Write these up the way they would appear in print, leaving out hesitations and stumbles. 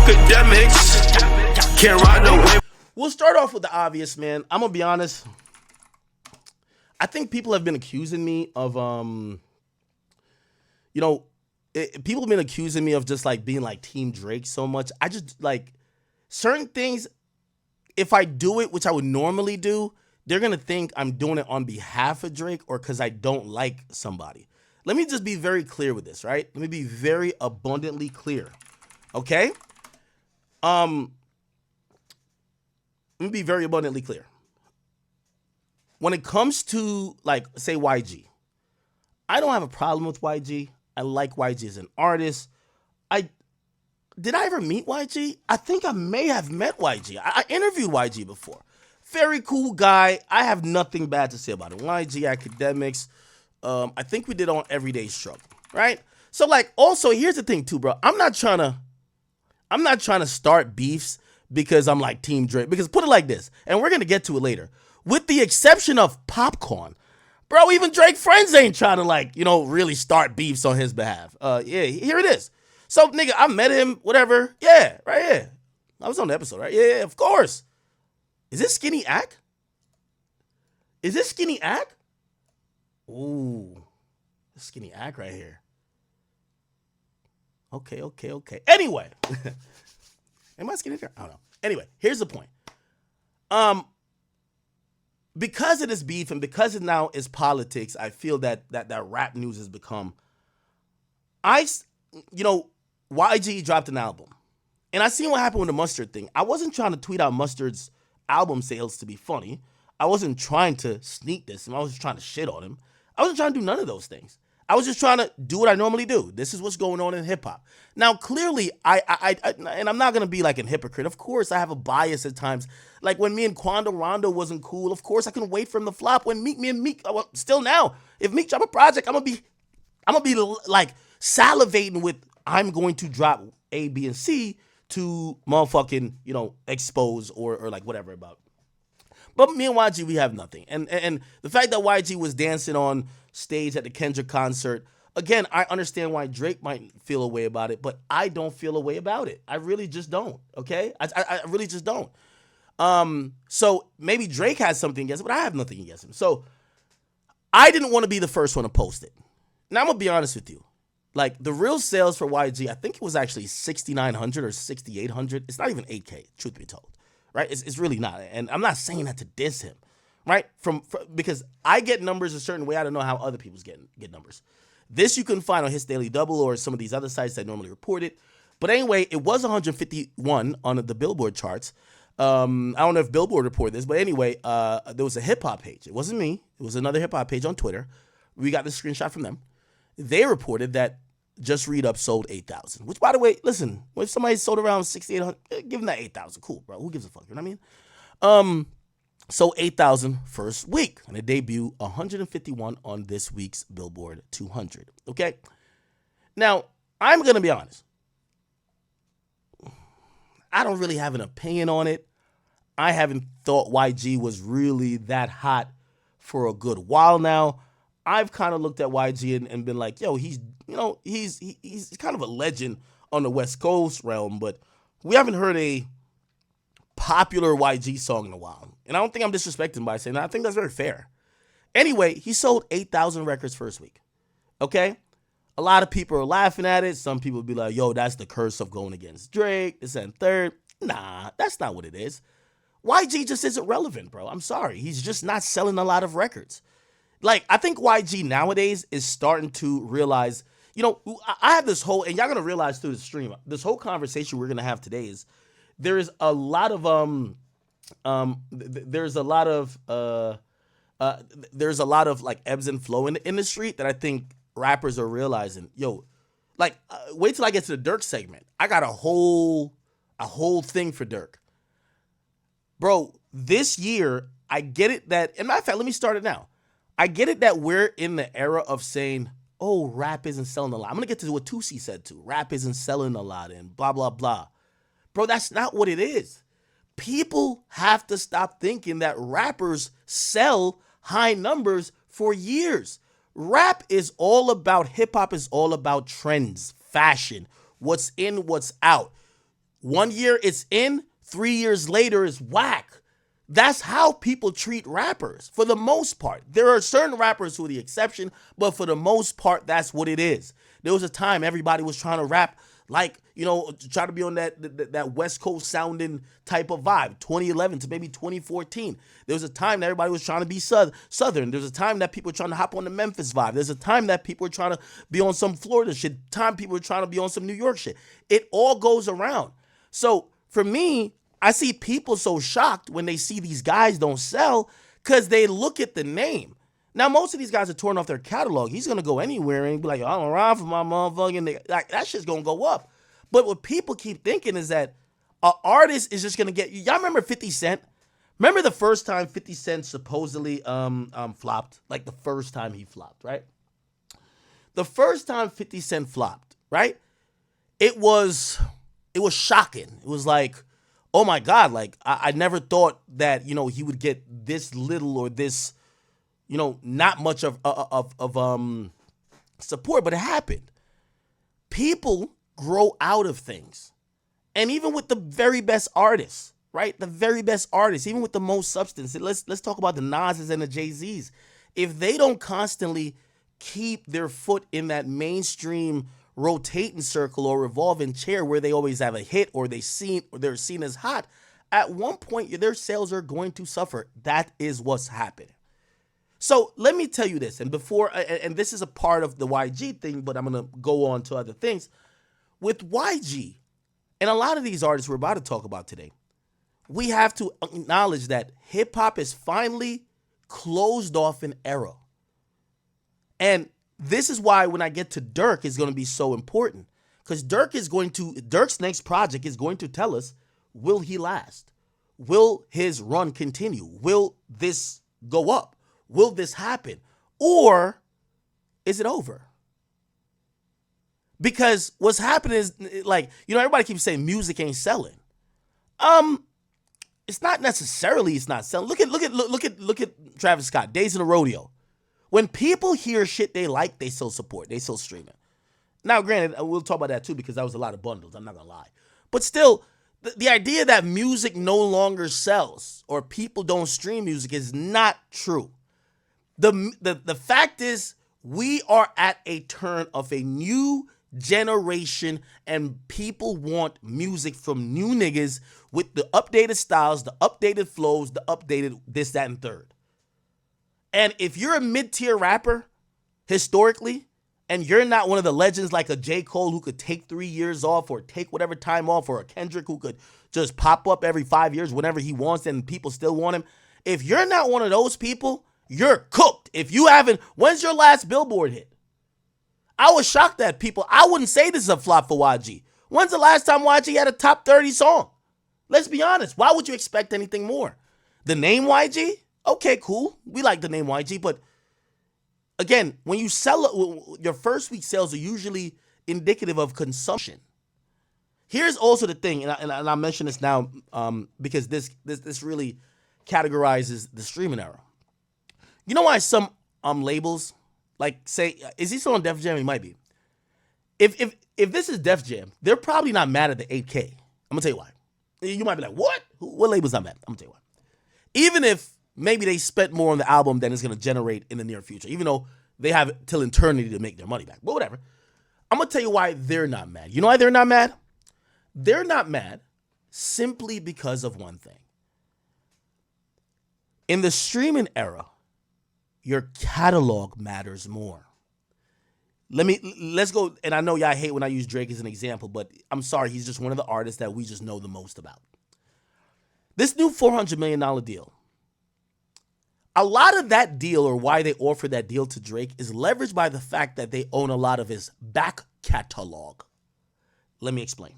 Akademiks can't ride no wave. We'll start off with the obvious, man. I'm gonna be honest. I think people have been accusing me of, people have been accusing me of just like being like Team Drake so much. I just like certain things. If I do it, which I would normally do, they're gonna think I'm doing it on behalf of Drake or because I don't like somebody. Let me just be very clear with this, right? Let me be very abundantly clear. Okay? Let me be very abundantly clear. When it comes to, like, say, YG, I don't have a problem with YG. I like YG as an artist. Did I ever meet YG? I think I may have met YG. I interviewed YG before. Very cool guy. I have nothing bad to say about him. YG Academics. I think we did on Everyday Struggle, right? So, like, also, here's the thing, too, bro. I'm not trying to start beefs because I'm like Team Drake. Because put it like this, and we're gonna get to it later. With the exception of Popcorn, bro, even Drake friends ain't trying to really start beefs on his behalf. Yeah, here it is. So, nigga, I met him, whatever. Yeah, right here. I was on the episode, right? Yeah, of course. Is this Skinny Ack? Is this Skinny Ack? Ooh, Skinny Ack right here. Okay. Anyway, am I skinny? I don't know. Anyway, here's the point. Because of this beef and because it now is politics, I feel that rap news has become. YG dropped an album, and I seen what happened with the Mustard thing. I wasn't trying to tweet out Mustard's album sales to be funny. I wasn't trying to sneak this, and I wasn't trying to shit on him. I wasn't trying to do none of those things. I was just trying to do what I normally do. This is what's going on in hip hop. Now, clearly, I and I'm not gonna be like a hypocrite. Of course, I have a bias at times. Like when me and Quando Rondo wasn't cool. Of course, I couldn't wait for him to flop. When me and Meek, well, still now, if Meek drop a project, I'm gonna be like salivating with. I'm going to drop A, B, and C to motherfucking expose or like whatever about. But me and YG, we have nothing. And the fact that YG was dancing on stage at the Kendrick concert, again, I understand why Drake might feel a way about it, but I don't feel a way about it. I really just don't, okay? I really just don't. So maybe Drake has something against it, but I have nothing against him. So I didn't want to be the first one to post it. Now, I'm going to be honest with you. Like, the real sales for YG, I think it was actually 6,900 or 6,800. It's not even 8K, truth be told. Right? It's really not. And I'm not saying that to diss him, right? Because I get numbers a certain way. I don't know how other people get numbers. This you can find on His Daily Double or some of these other sites that normally report it. But anyway, it was 151 on the Billboard charts. I don't know if Billboard reported this, but anyway, there was a hip-hop page. It wasn't me. It was another hip-hop page on Twitter. We got this screenshot from them. They reported that Just Read Up sold 8,000, which, by the way, listen, if somebody sold around 6,800, give them that 8,000. Cool, bro. Who gives a fuck? You know what I mean? So 8,000 first week, and it debuted 151 on this week's Billboard 200. Okay? Now, I'm going to be honest. I don't really have an opinion on it. I haven't thought YG was really that hot for a good while now. I've kind of looked at YG and been like, yo, he's kind of a legend on the West Coast realm, but we haven't heard a popular YG song in a while. And I don't think I'm disrespecting by saying that. I think that's very fair. Anyway, he sold 8,000 records first week. Okay? A lot of people are laughing at it. Some people be like, yo, that's the curse of going against Drake, this and third. Nah, that's not what it is. YG just isn't relevant, bro. I'm sorry. He's just not selling a lot of records. Like, I think YG nowadays is starting to realize, I have this whole, and y'all going to realize through the stream, this whole conversation we're going to have today is there's a lot of like ebbs and flow in the industry that I think rappers are realizing. Yo, like, wait till I get to the Dirk segment. I got a whole thing for Dirk. Bro, this year, I get it that, and matter of fact, let me start it now. I get it that we're in the era of saying, oh, rap isn't selling a lot. I'm going to get to what Tusi said too. Rap isn't selling a lot and blah, blah, blah. Bro, that's not what it is. People have to stop thinking that rappers sell high numbers for years. Rap is all about, hip hop is all about trends, fashion, what's in, what's out. 1 year it's in, 3 years later it's whack. That's how people treat rappers for the most part. There are certain rappers who are the exception, but for the most part, that's what it is. There was a time everybody was trying to rap like, try to be on that West Coast sounding type of vibe, 2011 to maybe 2014. There was a time that everybody was trying to be Southern. There's a time that people were trying to hop on the Memphis vibe. There's a time that people were trying to be on some Florida shit. Time people were trying to be on some New York shit. It all goes around. So for me, I see people so shocked when they see these guys don't sell because they look at the name. Now, most of these guys are touring off their catalog. He's going to go anywhere and be like, I'm around for my motherfucking... Like, that shit's going to go up. But what people keep thinking is that an artist is just going to get... Y'all remember 50 Cent? Remember the first time 50 Cent supposedly flopped? Like, the first time he flopped, right? The first time 50 Cent flopped, right? It was shocking. It was like, oh my God, like, I never thought that, he would get this little or this... not much of support, but it happened. People grow out of things. And even with the very best artists, right? The very best artists, even with the most substance. Let's talk about the Nas's and the Jay-Z's. If they don't constantly keep their foot in that mainstream rotating circle or revolving chair where they always have a hit or they're seen as hot, at one point their sales are going to suffer. That is what's happening. So let me tell you this, and this is a part of the YG thing, but I'm going to go on to other things. With YG, and a lot of these artists we're about to talk about today, we have to acknowledge that hip-hop is finally closed off an era. And this is why when I get to Dirk, it's going to be so important. Because Dirk's next project is going to tell us, will he last? Will his run continue? Will this go up? Will this happen? Or is it over? Because what's happening is, like, everybody keeps saying music ain't selling. It's not necessarily it's not selling. Look at Travis Scott, Days in the Rodeo. When people hear shit they like, they still support. They still stream it. Now, granted, we'll talk about that too because that was a lot of bundles. I'm not gonna lie. But still, the idea that music no longer sells or people don't stream music is not true. The fact is, we are at a turn of a new generation and people want music from new niggas with the updated styles, the updated flows, the updated this, that, and third. And if you're a mid-tier rapper, historically, and you're not one of the legends like a J. Cole who could take 3 years off or take whatever time off, or a Kendrick who could just pop up every 5 years whenever he wants and people still want him, if you're not one of those people, you're cooked. If you haven't, when's your last Billboard hit? I was shocked at people. I wouldn't say this is a flop for YG. When's the last time YG had a top 30 song? Let's be honest. Why would you expect anything more? The name YG? Okay, cool. We like the name YG, but again, when you sell, your first week sales are usually indicative of consumption. Here's also the thing, and I mention this now because this really categorizes the streaming era. You know why some labels, like, say, is he still on Def Jam? He might be. If this is Def Jam, they're probably not mad at the 8K. I'm gonna tell you why. You might be like, what? What label's not mad? I'm gonna tell you why. Even if maybe they spent more on the album than it's gonna generate in the near future, even though they have till eternity to make their money back. But whatever. I'm gonna tell you why they're not mad. You know why they're not mad? They're not mad simply because of one thing. In the streaming era, your catalog matters more. Let's go, and I know y'all hate when I use Drake as an example, but I'm sorry, he's just one of the artists that we just know the most about. This new $400 million deal, a lot of that deal, or why they offered that deal to Drake, is leveraged by the fact that they own a lot of his back catalog. Let me explain.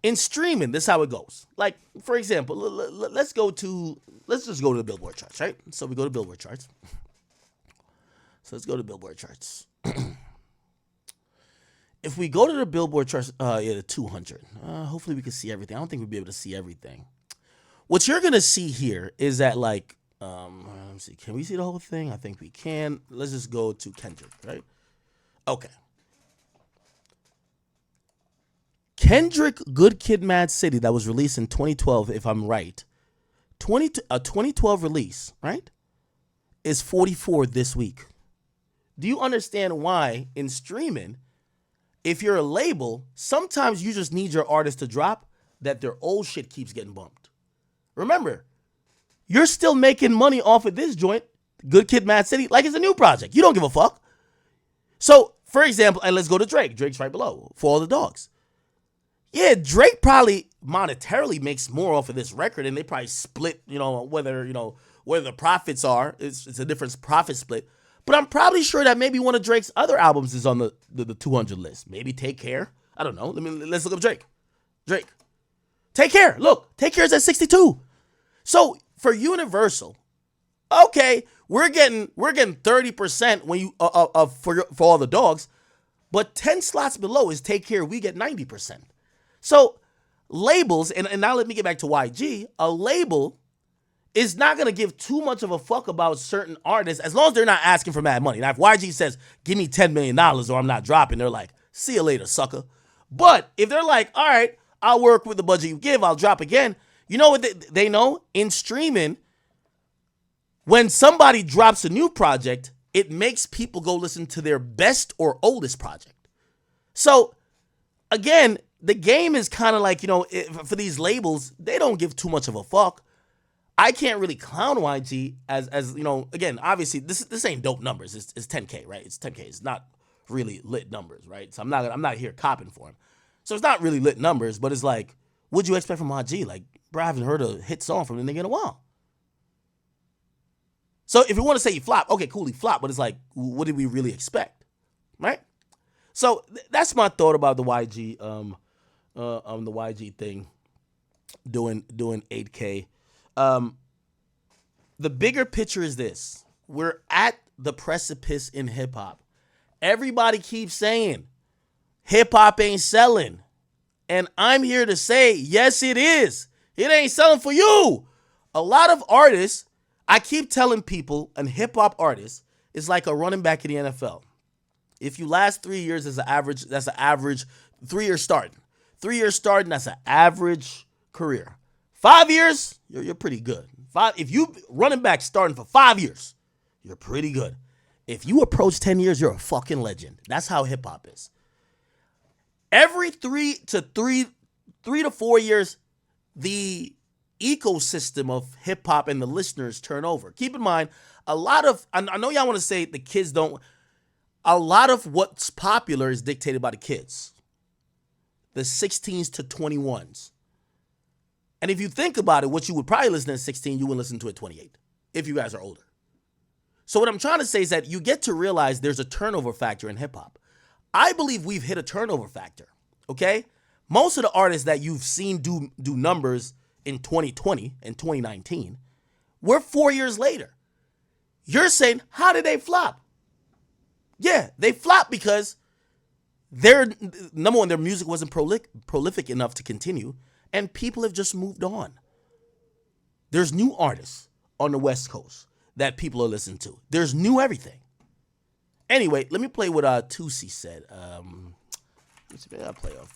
In streaming, this is how it goes. Like, for example, let's just go to the Billboard charts, right? So we go to Billboard charts. So let's go to Billboard charts. If we go to the Billboard charts, the 200, hopefully we can see everything. I don't think we'll be able to see everything. What you're going to see here is that, like, let me see. Can we see the whole thing? I think we can. Let's just go to Kendrick, right? Okay. Kendrick Good Kid, Mad City that was released in 2012, if I'm right, a 2012 release, right, is 44 this week. Do you understand why in streaming, if you're a label, sometimes you just need your artist to drop that their old shit keeps getting bumped? Remember, you're still making money off of this joint, Good Kid, Mad City, like it's a new project. You don't give a fuck. So, for example, and let's go to Drake. Drake's right below, For All the Dogs. Yeah, Drake probably monetarily makes more off of this record, and they probably split, whether the profits are. It's a different profit split. But I'm probably sure that maybe one of Drake's other albums is on the 200 list. Maybe Take Care. I don't know. Let's look up Drake. Drake. Take Care. Look, Take Care is at 62. So for Universal, okay, we're getting 30% when you for All the Dogs, but 10 slots below is Take Care. We get 90%. So labels, and now let me get back to YG. A label is not going to give too much of a fuck about certain artists as long as they're not asking for mad money. Now, if YG says, give me $10 million or I'm not dropping, they're like, see you later, sucker. But if they're like, all right, I'll work with the budget you give, I'll drop again. You know what they know? In streaming, when somebody drops a new project, it makes people go listen to their best or oldest project. So, again, the game is kind of like, for these labels, they don't give too much of a fuck. I can't really clown YG as again, obviously, this ain't dope numbers. It's 10K, right? It's 10K. It's not really lit numbers, right? So I'm not here copping for him. So it's not really lit numbers, but it's like, what'd you expect from YG? Like, bro, I haven't heard a hit song from the nigga in a while. So if you want to say he flopped, okay, cool, he flopped, but it's like, what did we really expect, right? So that's my thought about the YG, the YG thing, doing 8K. The bigger picture is this: we're at the precipice in hip hop. Everybody keeps saying hip hop ain't selling, and I'm here to say, yes, it is. It ain't selling for you. A lot of artists. I keep telling people an hip-hop artist is like a running back in the NFL. If you last 3 years, that's an average 3 years starting. 3 years starting, that's an average career. 5 years, you're pretty good. If you running back starting for 5 years, you're pretty good. If you approach 10 years, you're a fucking legend. That's how hip-hop is. Every 3 to 4 years, the ecosystem of hip hop and the listeners turn over. Keep in mind, I know y'all want to say the kids don't, a lot of what's popular is dictated by the kids, the 16s to 21s. And if you think about it, what you would probably listen at 16, you would listen to at 28, if you guys are older. So what I'm trying to say is that you get to realize there's a turnover factor in hip hop. I believe we've hit a turnover factor, okay? Most of the artists that you've seen do numbers in 2020 and 2019, we're 4 years later. You're saying, how did they flop? Yeah, they flopped because number one, their music wasn't prolific enough to continue, and people have just moved on. There's new artists on the West Coast that people are listening to. There's new everything. Anyway, let me play what Tusi said. I'll play a